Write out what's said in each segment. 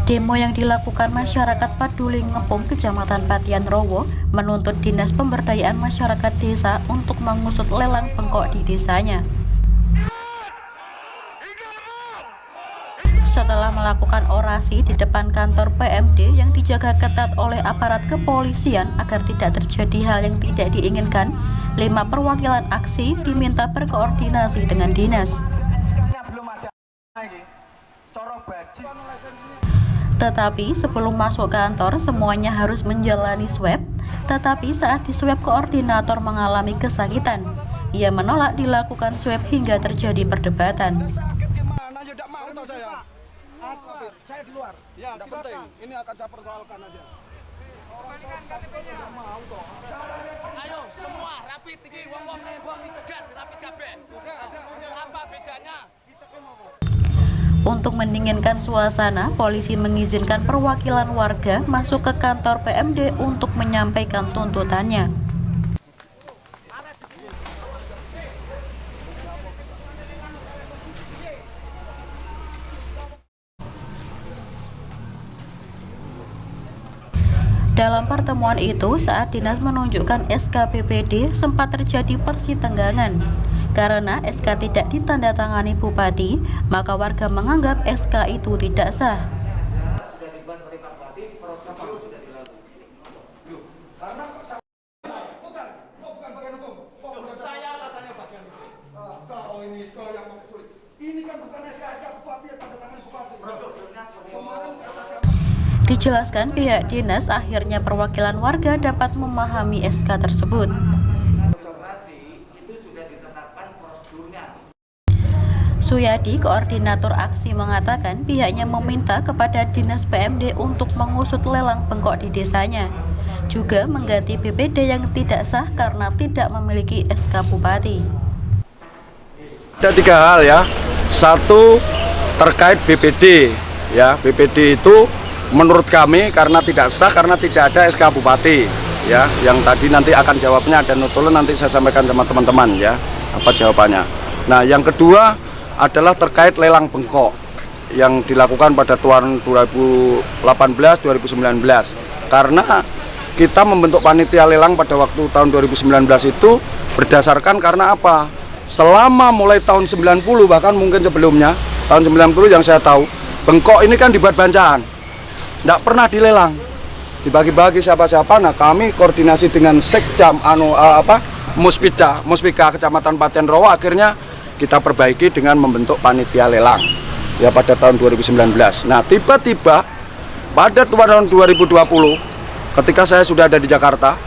Demo yang dilakukan masyarakat Paduli Ngepung, Kecamatan Patian Rowo, menuntut Dinas Pemberdayaan Masyarakat Desa untuk mengusut lelang bengkok di desanya. Setelah melakukan orasi di depan kantor PMD yang dijaga ketat oleh aparat kepolisian agar tidak terjadi hal yang tidak diinginkan, 5 perwakilan aksi diminta berkoordinasi dengan dinas. Tetapi sebelum masuk kantor semuanya harus menjalani swab, tetapi saat di swab koordinator mengalami kesakitan. Ia menolak dilakukan swab hingga terjadi perdebatan. Saya di luar. Ya, tidak penting. Ini akan saya persoalkan aja. Ayo semua rapid iki wong-wong dicegat rapid kabeh. Apa bedanya? Untuk mendinginkan suasana, polisi mengizinkan perwakilan warga masuk ke kantor PMD untuk menyampaikan tuntutannya. Dalam pertemuan itu, saat dinas menunjukkan SK BPD, sempat terjadi persitenggangan. Karena SK tidak ditandatangani Bupati, maka warga menganggap SK itu tidak sah. Sudah dibuat oleh Pak Bupati, prosedur sudah dilalui. Karena bukan bagian hukum. Saya rasanya bagian hukum. Kau ini kau yang mempersulit. Ini kan bukan SK Bupati yang tandatangani Bupati. Kemarin Dijelaskan pihak dinas, akhirnya perwakilan warga dapat memahami SK tersebut. Itu sudah ditetapkan prosedurnya. Suyadi, koordinator aksi, mengatakan pihaknya meminta kepada Dinas PMD untuk mengusut lelang bengkok di desanya, juga mengganti BPD yang tidak sah karena tidak memiliki SK Bupati. ada 3 hal ya. Satu, terkait BPD ya. BPD itu menurut kami karena tidak sah, karena tidak ada SK Bupati ya. Yang tadi nanti akan jawabnya ada Nutulen, nanti saya sampaikan sama teman-teman ya apa jawabannya. Nah, yang kedua adalah terkait lelang bengkok yang dilakukan pada tahun 2018-2019. Karena kita membentuk panitia lelang pada waktu tahun 2019 itu berdasarkan karena apa? Selama mulai tahun 90 bahkan mungkin sebelumnya tahun 90 yang saya tahu, bengkok ini kan dibuat bancaan, tidak pernah dilelang, dibagi-bagi siapa-siapa. Nah, kami koordinasi dengan Sekjam Muspika Kecamatan Patian Rowo, akhirnya kita perbaiki dengan membentuk panitia lelang ya pada tahun 2019. Nah, tiba-tiba pada tahun 2020 ketika saya sudah ada di Jakarta,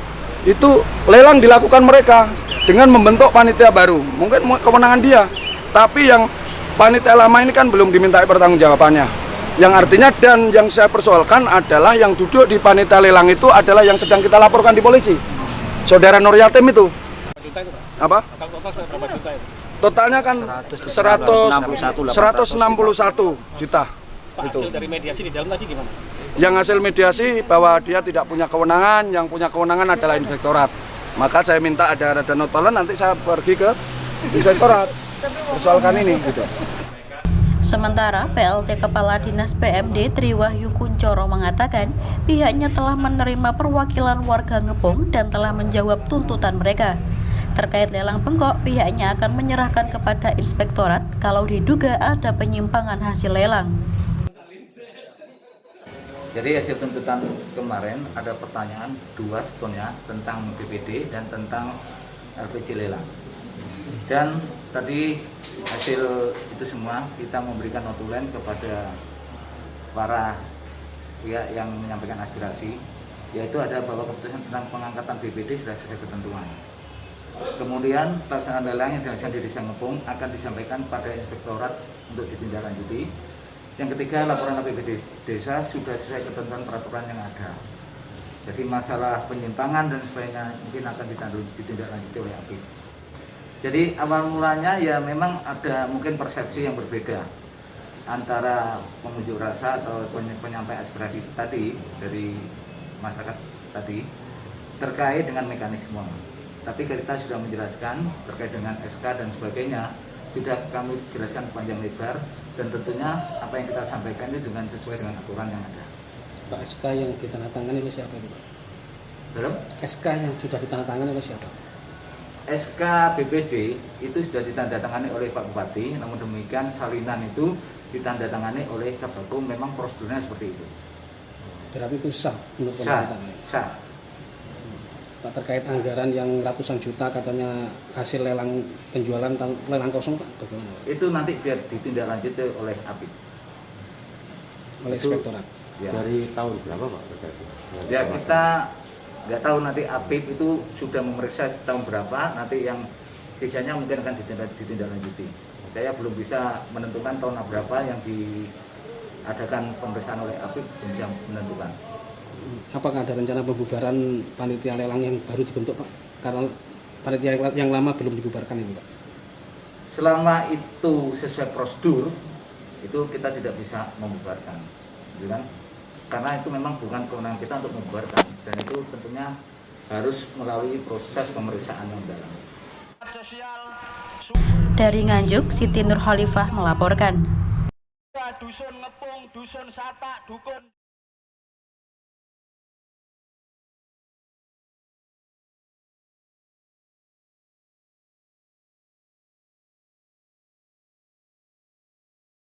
itu lelang dilakukan mereka dengan membentuk panitia baru. Mungkin kewenangan dia, tapi yang panitia lama ini kan belum dimintai pertanggungjawabannya. Yang artinya, dan yang saya persoalkan adalah yang duduk di panitia lelang itu adalah yang sedang kita laporkan di polisi, saudara Nur Yatim itu. Apa? Berapa juta itu? Totalnya kan 161 juta. Pak, Itu. hasil dari mediasi di dalam tadi gimana? Yang hasil mediasi bahwa dia tidak punya kewenangan, yang punya kewenangan adalah inspektorat. Maka saya minta ada Nutulen, nanti saya pergi ke inspektorat persoalkan ini gitu. Sementara PLT Kepala Dinas PMD Triwahyu Kuncoro mengatakan pihaknya telah menerima perwakilan warga Ngepung dan telah menjawab tuntutan mereka. Terkait lelang bengkok, pihaknya akan menyerahkan kepada inspektorat kalau diduga ada penyimpangan hasil lelang. Jadi hasil tuntutan kemarin ada pertanyaan 2 sebetulnya tentang BPD dan tentang LPG lelang. Dan tadi hasil itu semua kita memberikan notulen kepada para pihak yang menyampaikan aspirasi, yaitu ada bahwa keputusan tentang pengangkatan BPD sudah sesuai ketentuan. Kemudian pelaksanaan lelang yang dilaksanakan di Desa Ngepung akan disampaikan pada inspektorat untuk ditindaklanjuti. Yang ketiga, laporan APBD desa sudah sesuai ketentuan peraturan yang ada. Jadi masalah penyimpangan dan sebagainya mungkin akan ditindaklanjuti oleh APB. Jadi awal mulanya ya memang ada mungkin persepsi yang berbeda antara pengunjuk rasa atau penyampaian aspirasi tadi dari masyarakat tadi terkait dengan mekanisme. Tapi kita sudah menjelaskan terkait dengan SK dan sebagainya, sudah kami jelaskan panjang lebar, dan tentunya apa yang kita sampaikan itu dengan sesuai dengan aturan yang ada. Pak, SK yang ditandatangani oleh siapa itu, Pak? Belum? SK yang sudah ditandatangani oleh siapa? SK BPD itu sudah ditandatangani oleh Pak Bupati, namun demikian salinan itu ditandatangani oleh Kabakum, memang prosedurnya seperti itu. Berarti itu sah menurut Sah, pemerintah? sah. Pak, terkait anggaran yang ratusan juta katanya hasil lelang penjualan lelang kosong, Pak, bagaimana? Itu nanti biar ditindaklanjuti oleh APIP. Oleh Itu- inspektorat. Ya. Dari tahun berapa Pak? Ya, kita nggak tahu nanti APIP itu sudah memeriksa tahun berapa, nanti yang sisanya mungkin akan ditindaklanjuti. Saya belum bisa menentukan tahun berapa yang diadakan pemeriksaan oleh APIP, belum bisa menentukan. Apakah ada rencana pembubaran panitia lelang yang baru dibentuk, Pak? Karena panitia yang lama belum dibubarkan ini, Pak. Selama itu sesuai prosedur, itu kita tidak bisa membubarkan, gitu kan? Karena itu memang bukan kewenangan kita untuk membubarkan, dan itu tentunya harus melalui proses pemeriksaan yang dalam. Dari Nganjuk, Siti Nurhalifah melaporkan. Dusun ngepung, dusun satak, dukun.